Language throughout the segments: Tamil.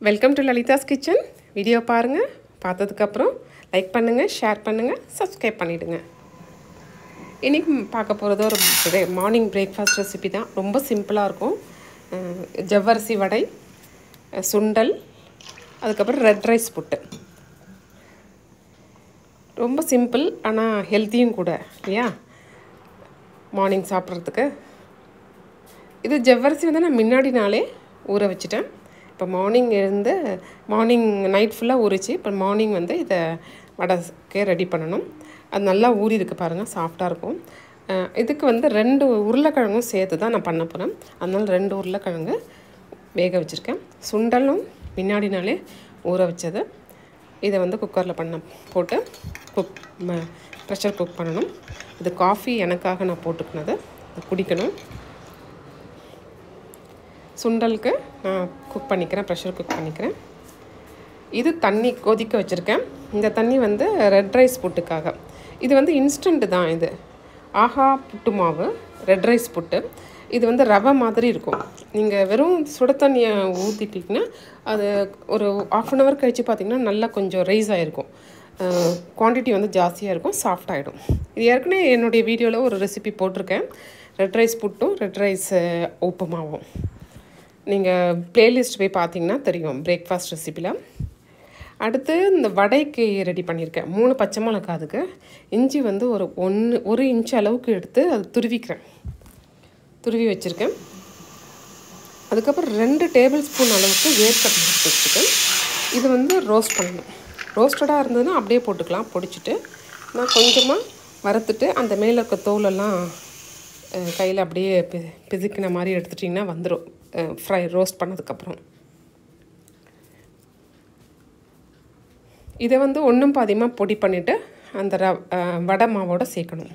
Welcome to Lalitha's kitchen. Video பாருங்கள், பார்த்ததுக்கப்புறம் லைக் பண்ணுங்கள், ஷேர் பண்ணுங்கள், சப்ஸ்கிரைப் பண்ணிவிடுங்க. இன்றைக்கி பார்க்க போகிறது ஒரு மார்னிங் பிரேக்ஃபாஸ்ட் ரெசிபி தான். ரொம்ப சிம்பிளாக இருக்கும். ஜவ்வரிசி வடை, சுண்டல், அதுக்கப்புறம் ரெட் ரைஸ் புட்டு. ரொம்ப சிம்பிள், ஆனால் ஹெல்த்தியும் கூட இல்லையா மார்னிங் சாப்பிட்றதுக்கு. இது ஜவ்வரிசி வந்து நான் முன்னாடி நாளே ஊற வச்சுட்டேன். இப்போ மார்னிங் நைட் ஃபுல்லாக ஊறிச்சு. இப்போ மார்னிங் வந்து இதை வடைக்கே ரெடி பண்ணணும். அது நல்லா ஊறி இருக்குது பாருங்கள், சாஃப்டாக இருக்கும். இதுக்கு வந்து 2 உருளைக்கிழங்கும் சேர்த்து தான் நான் பண்ண போகிறேன். அதனால் 2 உருளைக்கிழங்கு வேக வச்சுருக்கேன். சுண்டலும் முன்னாடி நாளே ஊற வச்சது. இதை வந்து குக்கரில் போட்டு ப்ரெஷர் குக் பண்ணணும். இது காஃபி எனக்காக நான் போட்டுக்கினது, குடிக்கணும். சுண்டலுக்கு நான் ப்ரெஷர் குக் பண்ணிக்கிறேன். இது தண்ணி கொதிக்க வச்சுருக்கேன். இந்த தண்ணி வந்து ரெட் ரைஸ் புட்டுக்காக. இது வந்து இன்ஸ்டண்ட்டு தான். இது ஆஹா புட்டு மாவு, ரெட் ரைஸ் புட்டு. இது வந்து ரவை மாதிரி இருக்கும். நீங்கள் வெறும் சுட தண்ணியை ஊற்றிட்டிங்கன்னா அது ஒரு 1/2 hour கழித்து பார்த்திங்கன்னா நல்லா கொஞ்சம் ரைஸ் ஆகிருக்கும். குவான்டிட்டி வந்து ஜாஸ்தியாக இருக்கும், சாஃப்டாகிடும். இது ஏற்கனவே என்னுடைய வீடியோவில் ஒரு ரெசிபி போட்டிருக்கேன். ரெட் ரைஸ் புட்டும் ரெட் ரைஸ் உப்புமாவும். நீங்கள் ப்ளேலிஸ்ட் போய் பார்த்தீங்கன்னா தெரியும், பிரேக்ஃபாஸ்ட் ரெசிப்பியில். அடுத்து இந்த வடைக்கு ரெடி பண்ணியிருக்கேன். 3 பச்சை மிளகாய், அதுக்கு இஞ்சி வந்து ஒரு இன்ச் அளவுக்கு எடுத்து அது துருவி வச்சுருக்கேன். அதுக்கப்புறம் 2 டேபிள் ஸ்பூன் அளவுக்கு வேர்க்கடலை எடுத்து வச்சுருக்கேன். இது வந்து ரோஸ்ட் பண்ணணும். ரோஸ்டடாக இருந்ததுன்னா அப்படியே போட்டுக்கலாம். பொடிச்சிட்டு நான் கொஞ்சமாக வறுத்துட்டு அந்த மேலே இருக்க தோலெல்லாம் கையில் அப்படியே பிதுக்கின மாதிரி எடுத்துட்டிங்கன்னா வந்துடும் ரோஸ்ட் பண்ணதுக்கப்புறம். இதை வந்து ஒன்றும் பாதியமாக பொடி பண்ணிவிட்டு அந்த வடை மாவோடு சேர்க்கணும்.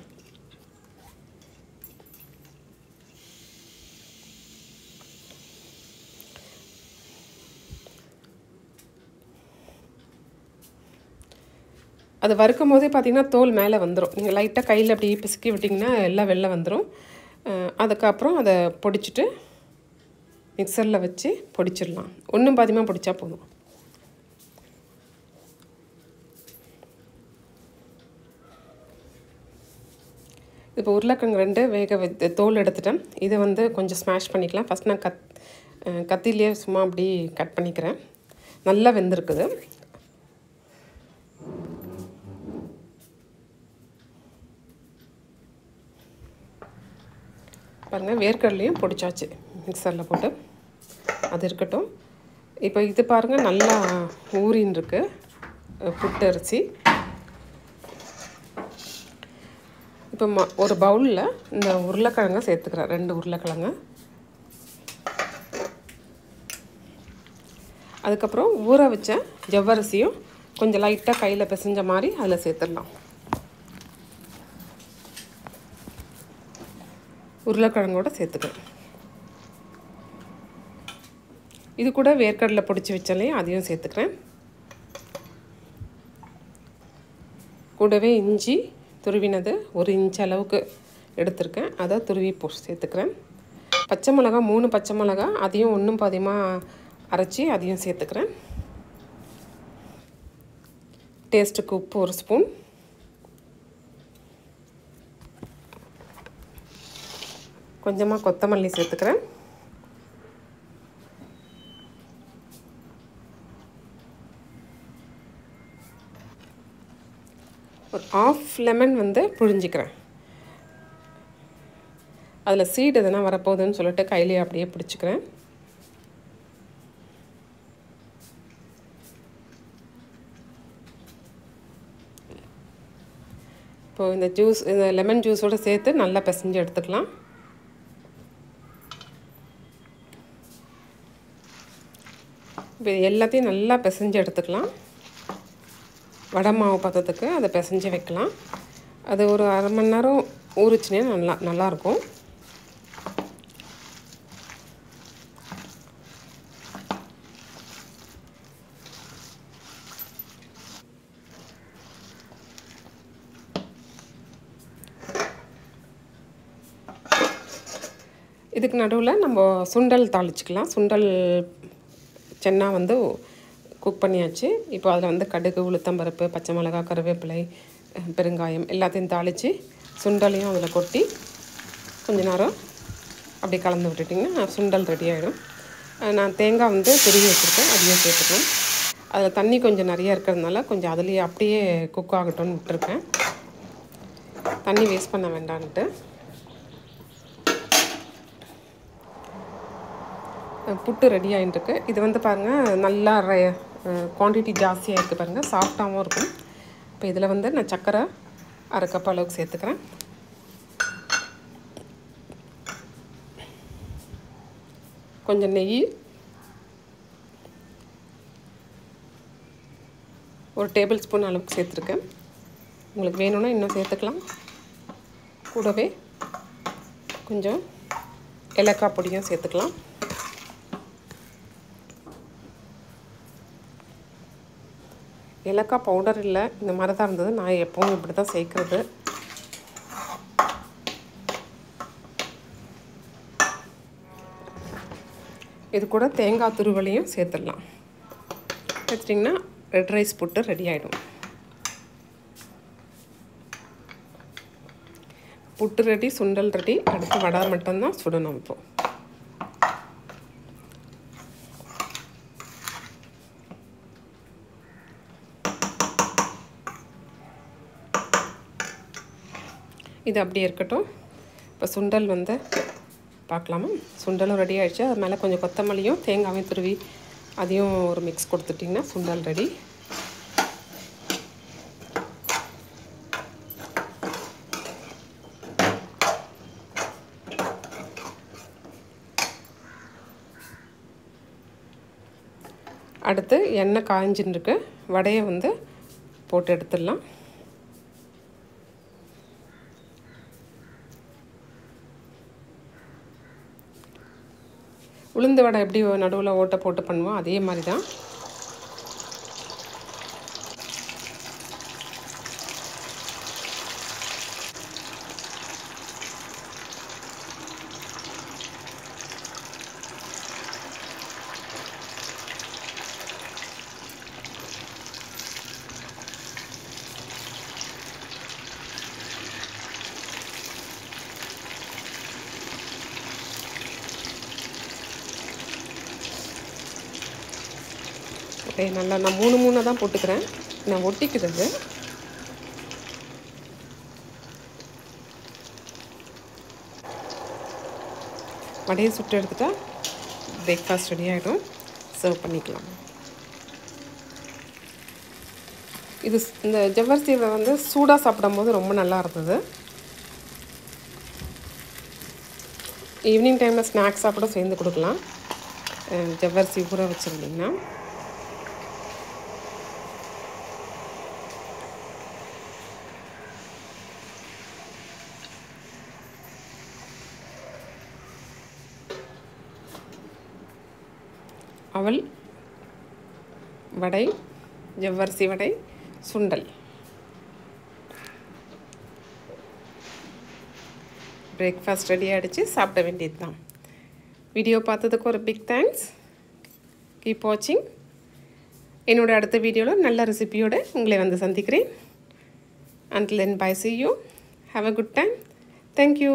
அது வறுக்கும் போதே பார்த்திங்கன்னா தோல் மேலே வந்துடும். நீங்கள் லைட்டாக கையில் அப்படி பிசுக்கி விட்டிங்கன்னா எல்லாம் வெளில வந்துடும். அதுக்கப்புறம் அதை பொடிச்சிட்டு மிக்சரில் வச்சு பொடிச்சிடலாம். ஒன்றும் பாதியமாக பொடிச்சா போதும். இப்போ உருளைக்கிழங்கு 2 தோல் எடுத்துட்டேன். இதை வந்து கொஞ்சம் ஸ்மாஷ் பண்ணிக்கலாம். ஃபஸ்ட் நான் கத்திலேயே சும்மா அப்படி கட் பண்ணிக்கிறேன். நல்லா வெந்திருக்குது. பாருங்கள், வேர்க்கடலையும் பொடிச்சாச்சு மிக்சரில் போட்டு. அது இருக்கட்டும். இப்போ இது பாருங்கள், நல்லா ஊறின்னு இருக்கு புட்டு அரிசி. இப்போ ஒரு பவுலில் இந்த உருளைக்கிழங்கை சேர்த்துக்கிறேன். 2 உருளைக்கிழங்கு. அதுக்கப்புறம் ஊற வச்ச ஜவ்வரிசியும் கொஞ்சம் லைட்டாக கையில் பிசைஞ்ச மாதிரி அதில் சேர்த்துடலாம். உருளைக்கிழங்கோட சேர்த்துக்கிறேன். இது கூட வேர்க்கடலை பொடிச்சு வச்சாலையும் அதையும் சேர்த்துக்கிறேன். கூடவே இஞ்சி துருவினது 1 இன்ச் அளவுக்கு எடுத்திருக்கேன். அதை துருவி சேர்த்துக்கிறேன். பச்சை மிளகாய் 3 பச்சை மிளகாய், அதையும் ஒன்றும் பாதியமாக அரைச்சி அதையும் சேர்த்துக்கிறேன். டேஸ்ட்டுக்கு உப்பு 1 ஸ்பூன். கொஞ்சமாக கொத்தமல்லி சேர்த்துக்கிறேன். ஒரு 1/2 லெமன் வந்து புழிஞ்சிக்கிறேன். அதில் சீடு எதுனா வரப்போகுதுன்னு சொல்லிட்டு கையிலேயே அப்படியே பிடிச்சிக்கிறேன். இப்போது இந்த லெமன் ஜூஸோடு சேர்த்து நல்லா பிசைஞ்சு எடுத்துக்கலாம். இப்போ எல்லாத்தையும் நல்லா பிசைஞ்சு எடுத்துக்கலாம். வடை மாவு பதத்துக்கு அதை பிசைஞ்சு வைக்கலாம். அது ஒரு 1/2 மணி நேரம் ஊறிச்சுனே நல்லாயிருக்கும். இதுக்கு நடுவில் நம்ம சுண்டல் தாளிச்சிக்கலாம். சுண்டல் சென்னா வந்து குக் பண்ணியாச்சு. இப்போ அதில் வந்து கடுகு, உளுத்தம்பருப்பு, பச்சை மிளகாய், கருவேப்பிலை, பெருங்காயம் எல்லாத்தையும் தாளித்து சுண்டலையும் அதில் கொட்டி கொஞ்ச நேரம் அப்படி கலந்து விட்டுட்டிங்கன்னா சுண்டல் ரெடி ஆகிடும். நான் தேங்காய் வந்து துருவி வச்சுருக்கேன், அதையும் சேர்த்துக்கலாம். அதில் தண்ணி கொஞ்சம் நிறையா இருக்கிறதுனால கொஞ்சம் அதுலேயே அப்படியே குக் ஆகட்டும்னு விட்டுருக்கேன், தண்ணி வேஸ்ட் பண்ண வேண்டான்ட்டு. புட்டு ரெடி ஆகிட்டுருக்கு. இது வந்து பாருங்கள் நல்லா குவான்டிட்டி ஜாஸ்தியாக இருக்குது பாருங்கள், சாஃப்டாகவும் இருக்கும். இப்போ இதில் வந்து நான் சர்க்கரை 1/2 கப் அளவுக்கு சேர்த்துக்கிறேன். கொஞ்சம் நெய், 1 டேபிள் ஸ்பூன் அளவுக்கு சேர்த்துருக்கேன். உங்களுக்கு வேணும்னா இன்னும் சேர்த்துக்கலாம். கூடவே கொஞ்சம் ஏலக்காய் பொடியும் சேர்த்துக்கலாம். ஏலக்காய் பவுடர் இல்லை, இந்த மாதிரி தான் இருந்தது. நான் எப்பவும் இப்படி தான் சேர்க்குறது. இது கூட தேங்காய் துருவலையும் சேர்த்துடலாம். சேர்த்துட்டிங்கன்னா ரெட் ரைஸ் புட்டு ரெடி ஆகிடும். புட்டு ரெடி, சுண்டல் ரெடி. அடுத்து வடை மட்டும்தான் சுடணும். இப்போது இது அப்படியே இருக்கட்டும். இப்போ சுண்டல் வந்து பார்க்கலாமா? சுண்டலும் ரெடி ஆகிடுச்சு. அது மேலே கொஞ்சம் கொத்தமல்லியும் தேங்காயும் துருவி அதையும் ஒரு மிக்ஸ் கொடுத்துட்டிங்கன்னா சுண்டல் ரெடி. அடுத்து எண்ணெய் காய்ஞ்சின்னு இருக்கு, வடையை வந்து போட்டு எடுத்துடலாம். உளுந்து வடை எப்படி நடுவில் ஓட்டை போட்டு பண்ணுவோம் அதே மாதிரி தான். ஓகே, நல்லா நான் 3 தான் போட்டுக்கிறேன், நான் ஒட்டிக்கிறது. வடையை சுட்டு எடுத்துட்டா பிரேக்ஃபாஸ்ட் ரெடி ஆகிடும். சர்வ் பண்ணிக்கலாம். இது இந்த ஜவ்வரிசியை வந்து சூடாக சாப்பிடும்போது ரொம்ப நல்லா இருந்தது. ஈவினிங் டைமில் ஸ்நாக்ஸாக கூட சேர்ந்து கொடுக்கலாம். ஜவ்வரிசி ஊற வச்சுருந்தீங்கன்னா. அவல் வடை, ஜவ்வரிசி வடை, சுண்டல். பிரேக்ஃபாஸ்ட் ரெடி ஆகிடுச்சு, சாப்பிட வேண்டியது தான். வீடியோ பார்த்ததுக்கு ஒரு பிக் தேங்க்ஸ். கீப் வாட்சிங். என்னோடய அடுத்த வீடியோவில் நல்ல ரெசிபியோடு உங்களை வந்து சந்திக்கிறேன். Until then, bye, see you. Have a good time. Thank you.